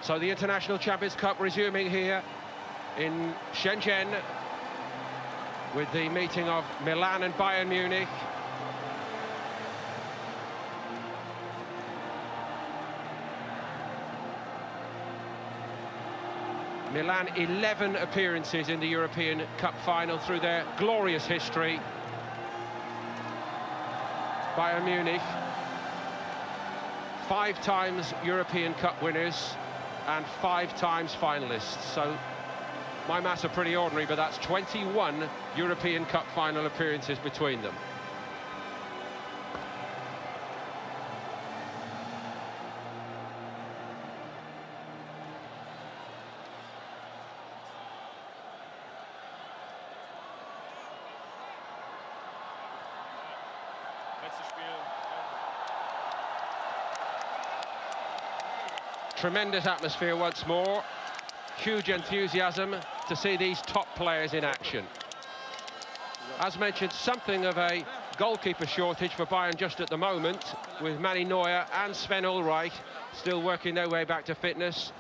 So the International Champions Cup resuming here in Shenzhen with the meeting of Milan and Bayern Munich. Milan, 11 appearances in the European Cup final through their glorious history. Bayern Munich, 5 times European Cup winners and 5 times finalists. So my maths are pretty ordinary, but that's 21 European Cup final appearances between them. Tremendous atmosphere once more. Huge enthusiasm to see these top players in action. As mentioned, something of a goalkeeper shortage for Bayern just at the moment, with Manny Neuer and Sven Ulreich still working their way back to fitness.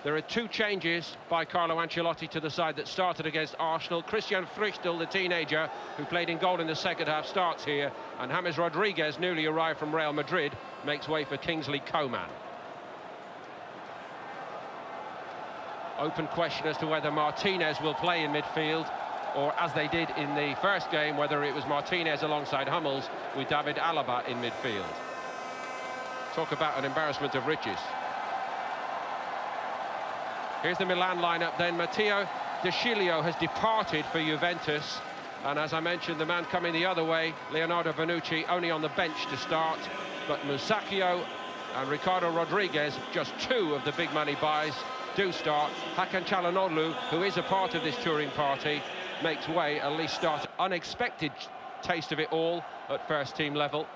There are 2 changes by Carlo Ancelotti to the side that started against Arsenal. Christian Frichtel, the teenager who played in goal in the second half, starts here, and James Rodriguez, newly arrived from Real Madrid, makes way for Kingsley Coman. Open question as to whether Martinez will play in midfield, or as they did in the first game, whether it was Martinez alongside Hummels with David Alaba in midfield. Talk about an embarrassment of riches. Here's the Milan lineup then. Matteo De Sciglio has departed for Juventus, and as I mentioned, the man coming the other way, Leonardo Bonucci, only on the bench to start, but Musacchio and Ricardo Rodriguez, just 2 of the big money buys, do start. Hakan Çalhanoğlu, who is a part of this touring party, makes way, at least start. Unexpected taste of it all at first team level.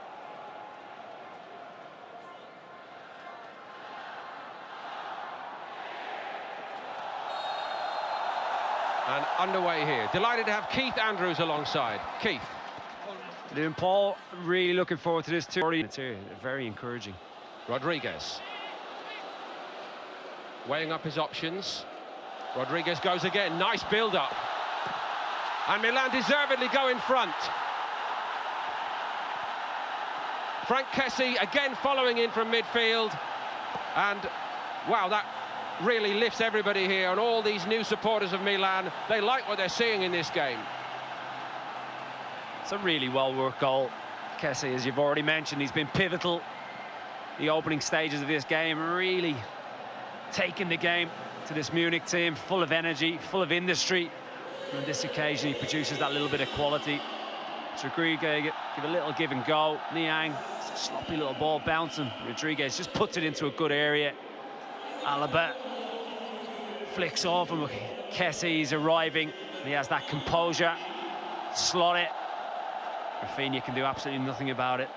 And underway here. Delighted to have Keith Andrews alongside. Keith. And Paul, really looking forward to this tour. It's here, very encouraging. Rodriguez. Weighing up his options. Rodriguez goes again. Nice build-up. And Milan deservedly go in front. Frank Kessie again following in from midfield. And, wow, that really lifts everybody here, and all these new supporters of Milan. They like what they're seeing in this game. It's a really well-worked goal. Kessie, as you've already mentioned, he's been pivotal the opening stages of this game, really taking the game to this Munich team, full of energy, full of industry. And on this occasion, he produces that little bit of quality. Rodriguez give a little give and go. Niang, it's a sloppy little ball bouncing. Rodriguez just puts it into a good area. Alaba flicks off him. Kessie's arriving. He has that composure. Slot it. Rafinha can do absolutely nothing about it.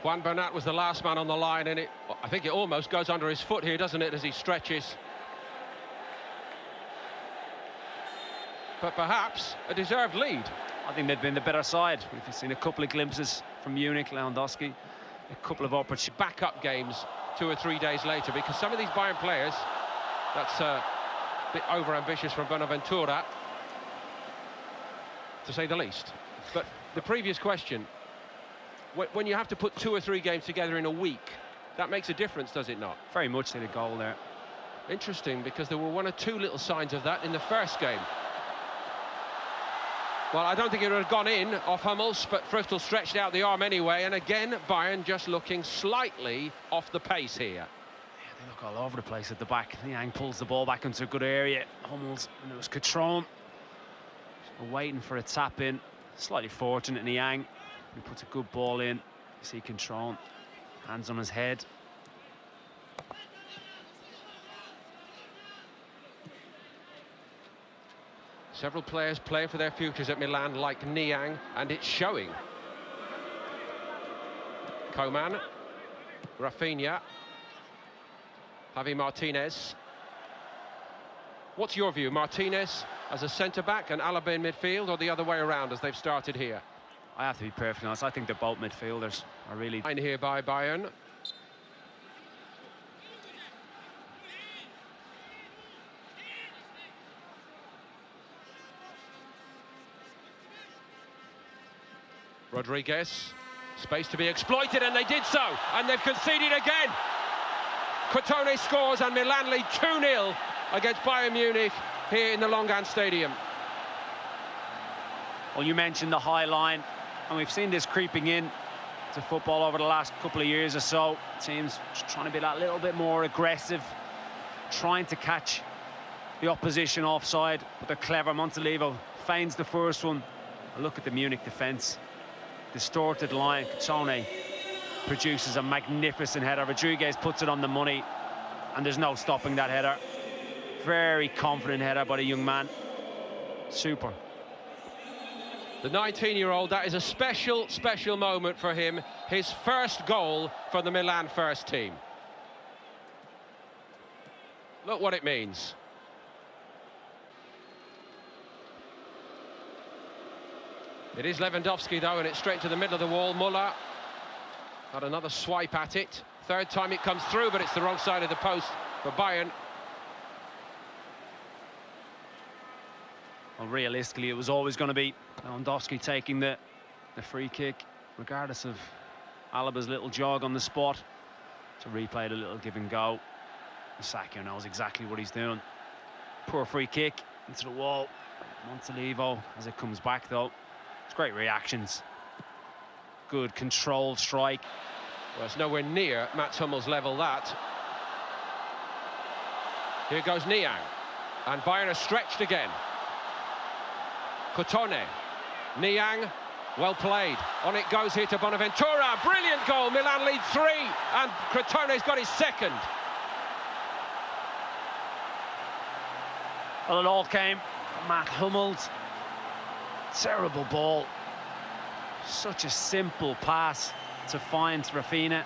Juan Bernat was the last man on the line, and I think it almost goes under his foot here, doesn't it, as he stretches. But perhaps a deserved lead. I think they've been the better side. We've seen a couple of glimpses from Munich, Lewandowski, a couple of opportunities. Backup games 2 or 3 days later, because some of these Bayern players, that's a bit over-ambitious from Bonaventura, to say the least. But the previous question, when you have to put 2 or 3 games together in a week, that makes a difference, does it not? Very much. Did a goal there. Interesting, because there were 1 or 2 little signs of that in the first game. Well, I don't think it would have gone in off Hummels, but Frichtel stretched out the arm anyway, and again, Bayern just looking slightly off the pace here. Yeah, they look all over the place at the back. Niang pulls the ball back into a good area. Hummels, and it was Cotrone waiting for a tap in. Slightly fortunate, Niang. He puts a good ball in. You see Cotrone, hands on his head. Several players playing for their futures at Milan, like Niang, and it's showing. Coman, Rafinha, Javi Martinez. What's your view? Martinez as a centre-back and Alaba in midfield, or the other way around as they've started here? I have to be perfectly honest, I think they're both midfielders. I really... Here by Bayern. Rodriguez, space to be exploited, and they did so, and they've conceded again. Crotone scores, and Milan lead 2-0 against Bayern Munich here in the Longan Stadium. Well, you mentioned the high line, and we've seen this creeping in to football over the last couple of years or so. Teams just trying to be that little bit more aggressive, trying to catch the opposition offside, but they're clever. Montalivo feigns the first one. Look at the Munich defence. Distorted line. Crotone produces a magnificent header. Rodriguez puts it on the money, and there's no stopping that header. Very confident header by the young man. Super. The 19-year-old, that is a special, special moment for him. His first goal for the Milan first team. Look what it means. It is Lewandowski, though, and it's straight to the middle of the wall. Muller had another swipe at it. Third time it comes through, but it's the wrong side of the post for Bayern. Well, realistically, it was always going to be Lewandowski taking the free kick, regardless of Alaba's little jog on the spot. To replay the little give and go. Sakio knows exactly what he's doing. Poor free kick into the wall. Montalivo as it comes back, though. It's great reactions. Good controlled strike. Well, it's nowhere near Mats Hummel's level, that. Here goes Niang. And Bayern are stretched again. Crotone. Niang, well played. On it goes here to Bonaventura. Brilliant goal. Milan lead 3. And Crotone's got his second. Well, it all came from Matt Hummels. Terrible ball. Such a simple pass to find Rafinha.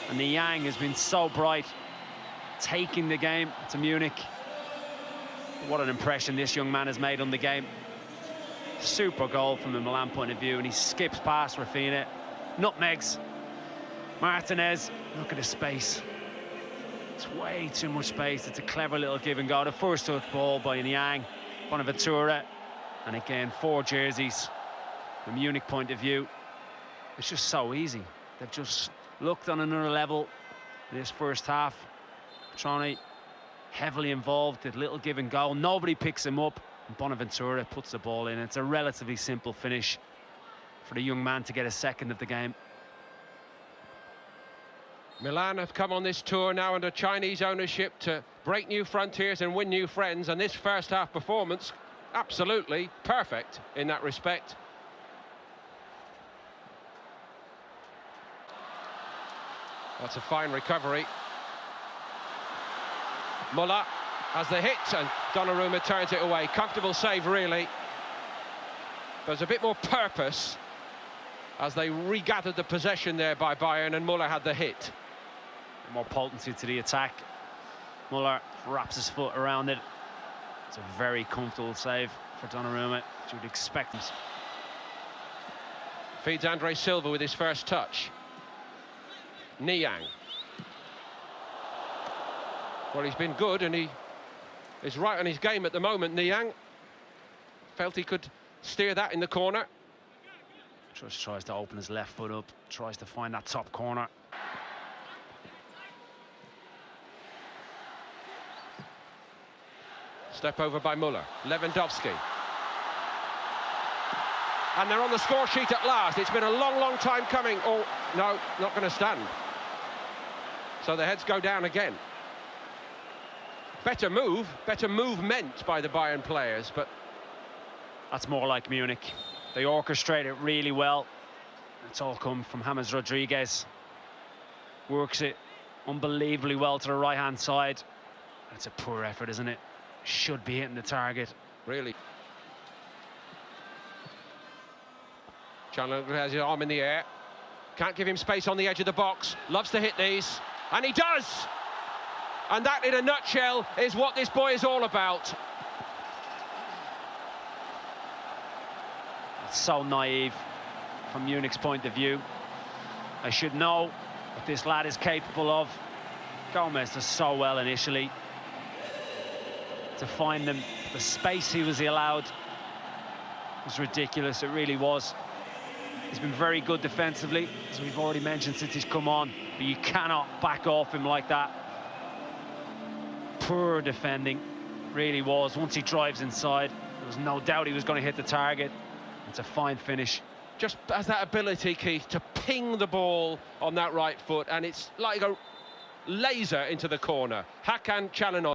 And Niang has been so bright, taking the game to Munich. What an impression this young man has made on the game. Super goal from the Milan point of view, and he skips past Rafinha. Nutmegs. Martinez, look at the space. It's way too much space. It's a clever little give and go. The first touch ball by Niang, Bonaventura, and again 4 jerseys. From Munich point of view, it's just so easy. They've just looked on another level in this first half. Crotone heavily involved, did little give and go. Nobody picks him up, and Bonaventura puts the ball in. It's a relatively simple finish for the young man to get a second of the game. Milan have come on this tour now under Chinese ownership to break new frontiers and win new friends, and this first half performance absolutely perfect in that respect. That's a fine recovery. Muller has the hit, and Donnarumma turns it away. Comfortable save, really. There's a bit more purpose as they regathered the possession there by Bayern, and Muller had the hit. More potency to the attack. Muller wraps his foot around it. It's a very comfortable save for Donnarumma, as you would expect him. Feeds Andre Silva with his first touch. Niang. Well, he's been good, and he is right on his game at the moment. Niang felt he could steer that in the corner. Just tries to open his left foot up, tries to find that top corner. Step over by Muller. Lewandowski. And they're on the score sheet at last. It's been a long, long time coming. Oh, no, not going to stand. So the heads go down again. Better movement by the Bayern players, but... That's more like Munich. They orchestrate it really well. It's all come from James Rodriguez. Works it unbelievably well to the right-hand side. It's a poor effort, isn't it? Should be hitting the target. Really. Chandler has his arm in the air. Can't give him space on the edge of the box. Loves to hit these. And he does! And that, in a nutshell, is what this boy is all about. It's so naive from Munich's point of view. I should know what this lad is capable of. Gomez does so well initially to find them. The space he was allowed was ridiculous, it really was. He's been very good defensively, as we've already mentioned, since he's come on, but you cannot back off him like that. Poor defending, really was. Once he drives inside, there was no doubt he was going to hit the target. It's a fine finish. Just has that ability, Keith, to ping the ball on that right foot, and it's like a laser into the corner. Hakan Çalhanoğlu.